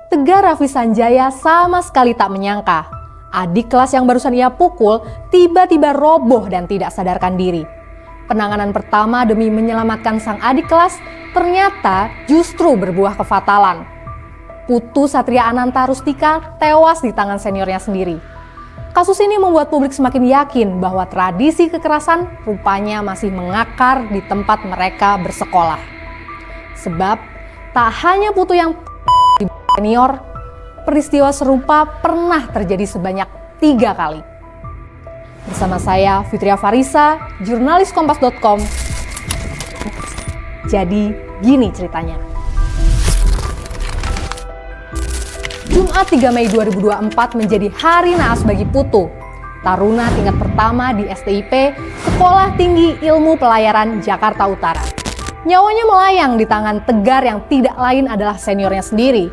Tegar Raffi Sanjaya sama sekali tak menyangka adik kelas yang barusan ia pukul tiba-tiba roboh dan tidak sadarkan diri. Penanganan pertama demi menyelamatkan sang adik kelas ternyata justru berbuah kefatalan. Putu Satria Ananta Rustika tewas di tangan seniornya sendiri. Kasus ini membuat publik semakin yakin bahwa tradisi kekerasan rupanya masih mengakar di tempat mereka bersekolah. Sebab tak hanya Putu yang senior, peristiwa serupa pernah terjadi sebanyak 3 kali. Bersama saya Fitria Farisa, jurnalis Kompas.com. Jadi gini ceritanya. Jumat 3 Mei 2024 menjadi hari naas bagi Putu, taruna tingkat pertama di STIP, Sekolah Tinggi Ilmu Pelayaran Jakarta Utara. Nyawanya melayang di tangan Tegar yang tidak lain adalah seniornya sendiri.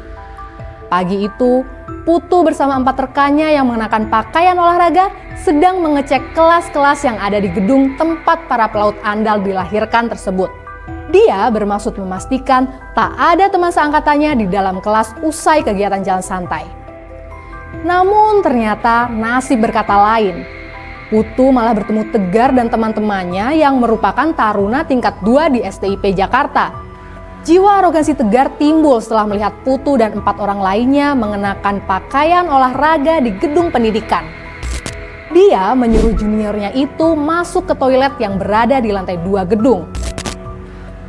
Pagi itu, Putu bersama 4 rekannya yang mengenakan pakaian olahraga sedang mengecek kelas-kelas yang ada di gedung tempat para pelaut andal dilahirkan tersebut. Dia bermaksud memastikan tak ada teman seangkatannya di dalam kelas usai kegiatan jalan santai. Namun ternyata nasib berkata lain. Putu malah bertemu Tegar dan teman-temannya yang merupakan taruna tingkat 2 di STIP Jakarta. Jiwa arogansi Tegar timbul setelah melihat Putu dan 4 orang lainnya mengenakan pakaian olahraga di gedung pendidikan. Dia menyuruh juniornya itu masuk ke toilet yang berada di lantai 2 gedung.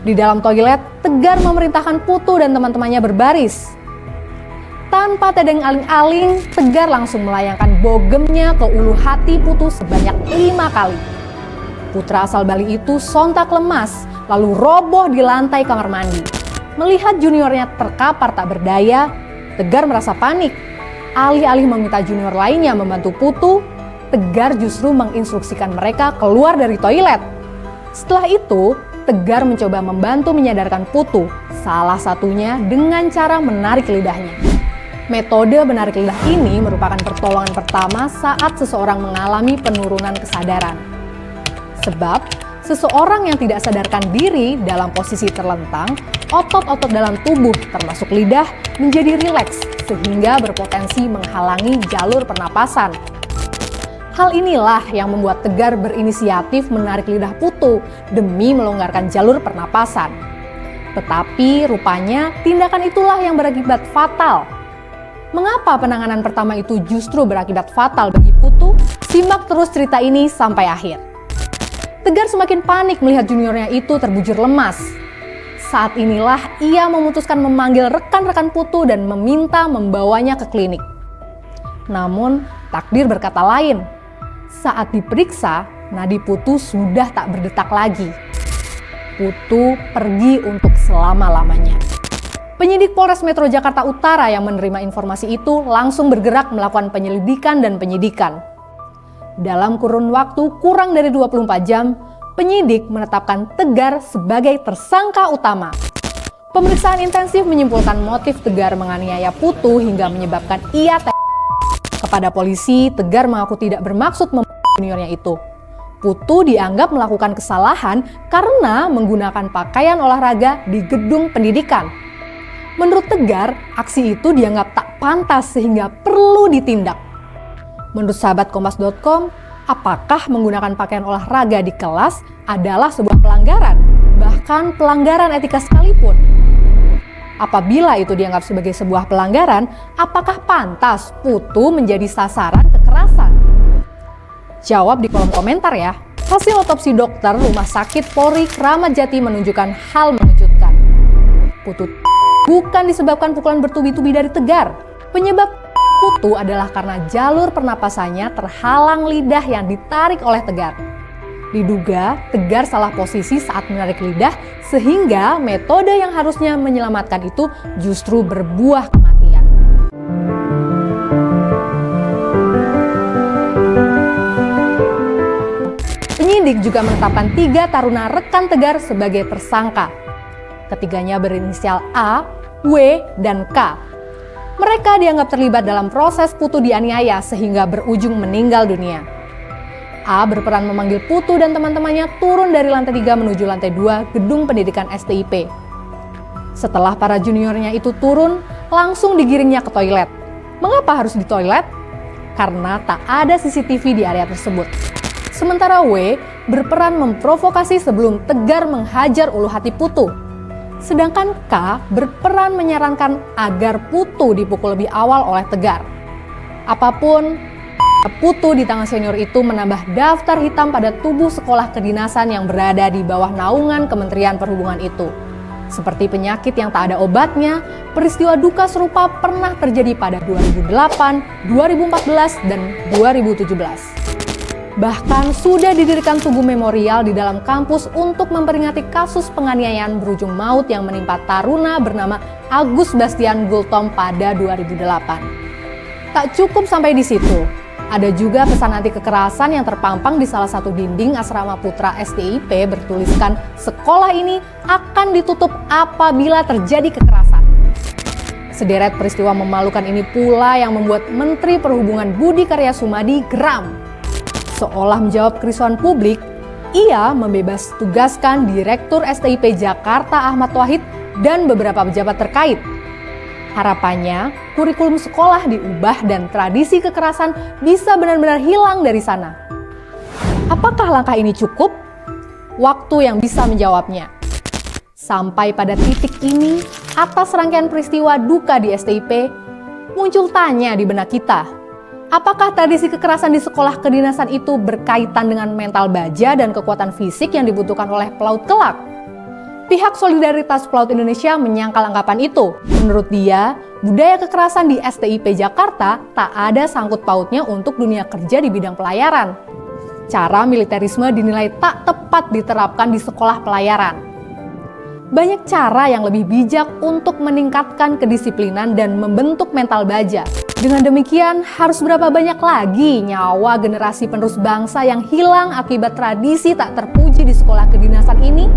Di dalam toilet, Tegar memerintahkan Putu dan teman-temannya berbaris. Tanpa tedeng aling-aling, Tegar langsung melayangkan bogemnya ke ulu hati Putu sebanyak 5 kali. Putra asal Bali itu sontak lemas, lalu roboh di lantai kamar mandi. Melihat juniornya terkapar tak berdaya, Tegar merasa panik. Alih-alih meminta junior lainnya membantu Putu, Tegar justru menginstruksikan mereka keluar dari toilet. Setelah itu, Tegar mencoba membantu menyadarkan Putu, salah satunya dengan cara menarik lidahnya. Metode menarik lidah ini merupakan pertolongan pertama saat seseorang mengalami penurunan kesadaran. Sebab, seseorang yang tidak sadarkan diri dalam posisi terlentang, otot-otot dalam tubuh termasuk lidah menjadi rileks sehingga berpotensi menghalangi jalur pernapasan. Hal inilah yang membuat Tegar berinisiatif menarik lidah Putu demi melonggarkan jalur pernapasan. Tetapi rupanya tindakan itulah yang berakibat fatal. Mengapa penanganan pertama itu justru berakibat fatal bagi Putu? Simak terus cerita ini sampai akhir. Tegar semakin panik melihat juniornya itu terbujur lemas. Saat inilah ia memutuskan memanggil rekan-rekan Putu dan meminta membawanya ke klinik. Namun takdir berkata lain. Saat diperiksa, nadi Putu sudah tak berdetak lagi. Putu pergi untuk selama-lamanya. Penyidik Polres Metro Jakarta Utara yang menerima informasi itu langsung bergerak melakukan penyelidikan dan penyidikan. Dalam kurun waktu kurang dari 24 jam, penyidik menetapkan Tegar sebagai tersangka utama. Pemeriksaan intensif menyimpulkan motif Tegar menganiaya Putu hingga menyebabkan ia Kepada polisi, Tegar mengaku tidak bermaksud membunuh juniornya itu. Putu dianggap melakukan kesalahan karena menggunakan pakaian olahraga di gedung pendidikan. Menurut Tegar, aksi itu dianggap tak pantas sehingga perlu ditindak. Menurut sahabat Kompas.com, apakah menggunakan pakaian olahraga di kelas adalah sebuah pelanggaran, bahkan pelanggaran etika sekalipun? Apabila itu dianggap sebagai sebuah pelanggaran, apakah pantas Putu menjadi sasaran kekerasan? Jawab di kolom komentar ya. Hasil otopsi dokter Rumah Sakit Polri Kramat Jati menunjukkan hal mengejutkan. Putu bukan disebabkan pukulan bertubi-tubi dari Tegar. Penyebab Putu adalah karena jalur pernapasannya terhalang lidah yang ditarik oleh Tegar. Diduga Tegar salah posisi saat menarik lidah sehingga metode yang harusnya menyelamatkan itu justru berbuah kematian. Penyidik juga menetapkan 3 taruna rekan Tegar sebagai tersangka. Ketiganya berinisial A, W, dan K. Mereka dianggap terlibat dalam proses Putu dianiaya sehingga berujung meninggal dunia. A berperan memanggil Putu dan teman-temannya turun dari lantai 3 menuju lantai 2 gedung pendidikan STIP. Setelah para juniornya itu turun, langsung digiringnya ke toilet. Mengapa harus di toilet? Karena tak ada CCTV di area tersebut. Sementara W berperan memprovokasi sebelum Tegar menghajar ulu hati Putu. Sedangkan K berperan menyarankan agar Putu dipukul lebih awal oleh Tegar. Apapun, Putu di tangan senior itu menambah daftar hitam pada tubuh sekolah kedinasan yang berada di bawah naungan Kementerian Perhubungan itu. Seperti penyakit yang tak ada obatnya, peristiwa duka serupa pernah terjadi pada 2008, 2014, dan 2017. Bahkan sudah didirikan tugu memorial di dalam kampus untuk memperingati kasus penganiayaan berujung maut yang menimpa taruna bernama Agus Bastian Gultom pada 2008. Tak cukup sampai di situ. Ada juga pesan anti kekerasan yang terpampang di salah satu dinding asrama putra STIP bertuliskan sekolah ini akan ditutup apabila terjadi kekerasan. Sederet peristiwa memalukan ini pula yang membuat Menteri Perhubungan Budi Karya Sumadi geram. Seolah menjawab kerisauan publik, ia membebas tugaskan Direktur STIP Jakarta Ahmad Wahid dan beberapa pejabat terkait. Harapannya, kurikulum sekolah diubah dan tradisi kekerasan bisa benar-benar hilang dari sana. Apakah langkah ini cukup? Waktu yang bisa menjawabnya. Sampai pada titik ini, atas rangkaian peristiwa duka di STIP, muncul tanya di benak kita. Apakah tradisi kekerasan di sekolah kedinasan itu berkaitan dengan mental baja dan kekuatan fisik yang dibutuhkan oleh pelaut kelak? Pihak Solidaritas Pelaut Indonesia menyangkal anggapan itu. Menurut dia, budaya kekerasan di STIP Jakarta tak ada sangkut pautnya untuk dunia kerja di bidang pelayaran. Cara militerisme dinilai tak tepat diterapkan di sekolah pelayaran. Banyak cara yang lebih bijak untuk meningkatkan kedisiplinan dan membentuk mental baja. Dengan demikian, harus berapa banyak lagi nyawa generasi penerus bangsa yang hilang akibat tradisi tak terpuji di sekolah kedinasan ini?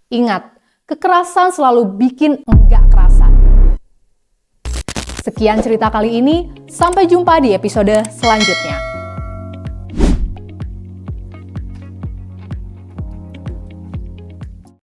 Ingat, kekerasan selalu bikin enggak kerasan. Sekian cerita kali ini, sampai jumpa di episode selanjutnya.